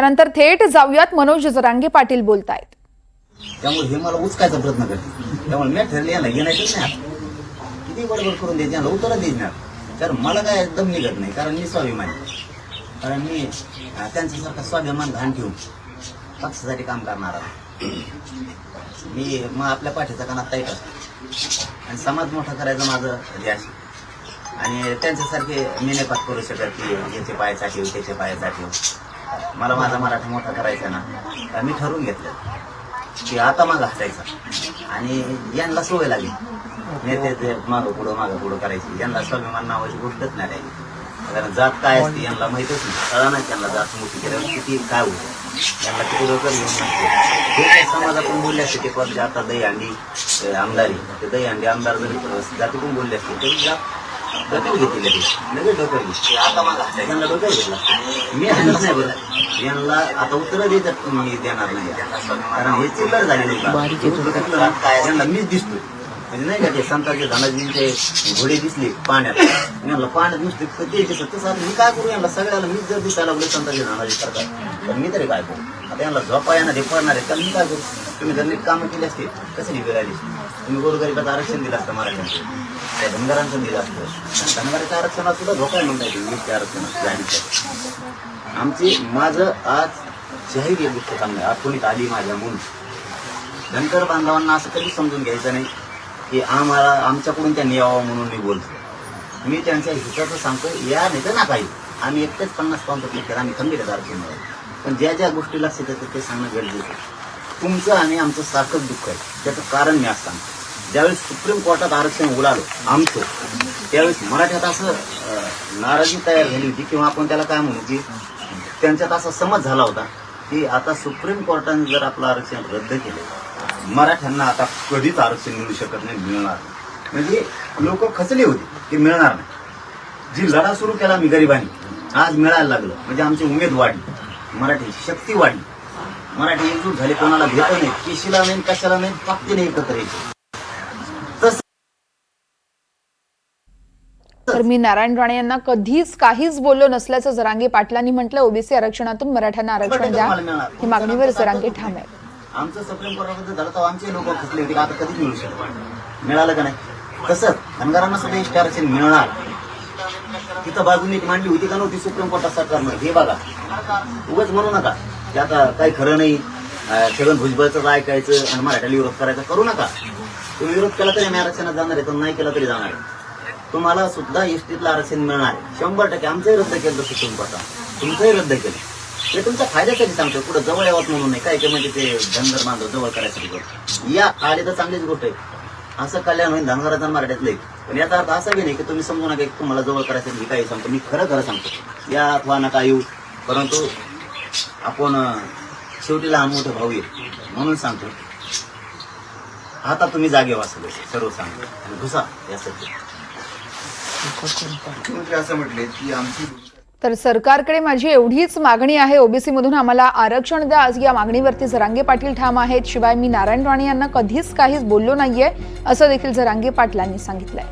त्यानंतर थेट जाऊयात मनोज जरांगे पाटील बोलतायत। त्यामुळे हे मला उचकायचा प्रयत्न करते। त्यामुळे मी ठरले याला घेण्याचंच नाही, किती बडबड करून द्यायची, याला उत्तर देणार। तर मला काय एकदम निघत नाही, कारण मी स्वाभिमानी, कारण मी त्यांच्यासारखा स्वाभिमान घाण ठेवून पक्षासाठी काम करणार आहे। मी मग आपल्या पाठीचा कानात ताईट असतो आणि समाज मोठा करायचं माझं ध्यास। आणि त्यांच्यासारखे मी नाही पाठ करू शकत की याचे पाय चाटीव त्याचे पाय चाटीव। मला माझा मराठा मोठा करायचा ना, तर मी ठरवून घेतलं की आता मागं हसायचा आणि यांना सवय लागली नेते मागं पुढं करायची। यांना स्वाभिमान नावाची गोष्टच नाही राहिली, कारण जात काय असते यांना माहितच नाही। कळा नाही त्यांना जात मोठी केल्यावर किती काय होतं, यांना किती लोक घेऊन नसते। हे काय समाजातून बोलले असते ते पद आता दहीहंडी आमदारी, ते दहीहंडी आमदार जरी जातीतून बोलले असते तरी जात डोक्यात घेतले लगेच डोक्यात घेतली। आता मला यांना डोक्यात घेतला, मी हसत नाही बरं। यांना आता उत्तर देतात मी देणार नाही, कारण हे चिल्लर झालेले यांना मीच दिसतोय। म्हणजे नाही का ते संतांचे धनाजींचे घोडे दिसले पाण्यात, यांना पाण्यात नुसते ते दिसत। तसं मी काय करू, यांना सगळ्याला मीच जर दिसायला लागलो संतांचे धनाजी सरकार, तर मी तरी काय करू? आता यांना झोपा यांना ते पडणार आहे, त्याला मी काय करू? तुम्ही जर नीट कामं केली असते कसे निघाली आली? तुम्ही गोरगरिबाचं आरक्षण दिलं असतं, मराठ्यांचं त्या धनगरांचं दिलं असतं। धनगराच्या आरक्षणात सुद्धा धोका आहे म्हणता येईल, वीसच्या आरक्षणात जाहीर आमची माझं आज जाहीर एक गोष्ट सांगणं आठवणीत आली माझ्या म्हणून। धनगर बांधवांना असं कधी समजून घ्यायचं नाही की आम्हाला आमच्याकडून त्यांनी यावं म्हणून मी बोलतो। मी त्यांच्या हिताचं सांगतो, या नाही तर ना काही आम्ही एकटेच 50 पाऊंड केलं, आम्ही खंबीर आरक्षण, पण ज्या ज्या गोष्टी लक्षात येतात ते सांगणं गरजेचं आहे। तुमचं आणि आमचं सारखंच दुःख आहे, त्याचं कारण मी आज सांगतो। ज्यावेळेस सुप्रीम कोर्टात आरक्षण उलालो आमचं, त्यावेळेस मराठ्यात असं नाराजी तयार झाली होती किंवा आपण त्याला काय म्हणू की त्यांच्यात असा समज झाला होता की आता सुप्रीम कोर्टाने जर आपलं आरक्षण रद्द केलं, मराठ्यांना आता कधीच आरक्षण मिळू शकत नाही, मिळणार नाही। म्हणजे लोक खचले होते की मिळणार नाही। जी लढा सुरू केला मी गरिबांनी, आज मिळायला लागलं, म्हणजे आमची उमेद वाढली, मराठी शक्ती वाढली, मराठी एकजूट झाली, कोणाला भेट नाही, केशीला नाही कशाला नाही, पाकतीने एकत्र यायचे। तर मी नारायण राणे यांना कधीच काहीच बोललो नसल्याचं जरांगे पाटलांनी म्हटलं। ओबीसी आरक्षणातून मराठ्यांना आरक्षण द्या ही मागणीवर जरांगे ठाम आहे। आमचं सुप्रीम कोर्टामध्ये झालं तर आमचे लोक खचले होते, आता कधीच मिळू शकत मिळालं का नाही? तसंच धनगरांना सुद्धा एसटी आरक्षण मिळणार। तिथं बाजूने एक मांडली होती का नव्हती सुप्रीम कोर्टात सरकारनं? हे बघा, उगाच म्हणू नका की आता काही खरं नाही, छगन भुजबळचं ऐकायचं आणि मराठ्याला विरोध करायचा, करू नका। तुम्ही विरोध केला तरी आम्ही आरक्षणात जाणार आहे, तर नाही केला तरी जाणार आहे। तुम्हाला सुद्धा एसटीतलं आरक्षण मिळणार आहे 100%। आमचंही रद्द केलं सुप्रीम कोर्टात, तुमचंही रद्द केलं, ते तुमच्या फायद्यासाठी सांगतो। पुढे जवळ यावं म्हणून नाही, काय म्हणजे ते धनगर बांधव जवळ करायसाठी या आले तर चांगलीच गोष्ट आहे, असं कल्याण होईल धनगराचा मराठ्यातलं। पण याचा अर्थ असा बी नाही की तुम्ही समजू नका की तुम्हाला जवळ करायसाठी काही सांगतो। मी खरं सांगतो, या अथवा नका येऊ, परंतु आपण शेवटी लहान मोठे भाऊ आहे म्हणून सांगतो। आता तुम्ही जागे वाचले सर्व सांगतो आणि घुसा यासाठी असं म्हटले की आमची। तर सरकारकडे माझी एवढीच मागणी आहे, ओबीसी मधून आम्हाला आरक्षण द्या, आज या मागणीवरती जरांगे पाटील ठाम आहेत। शिवाय मी नारायण राणे यांना कधीच काहीच बोललो नाहीये असं देखील जरांगे पाटलांनी सांगितलंय।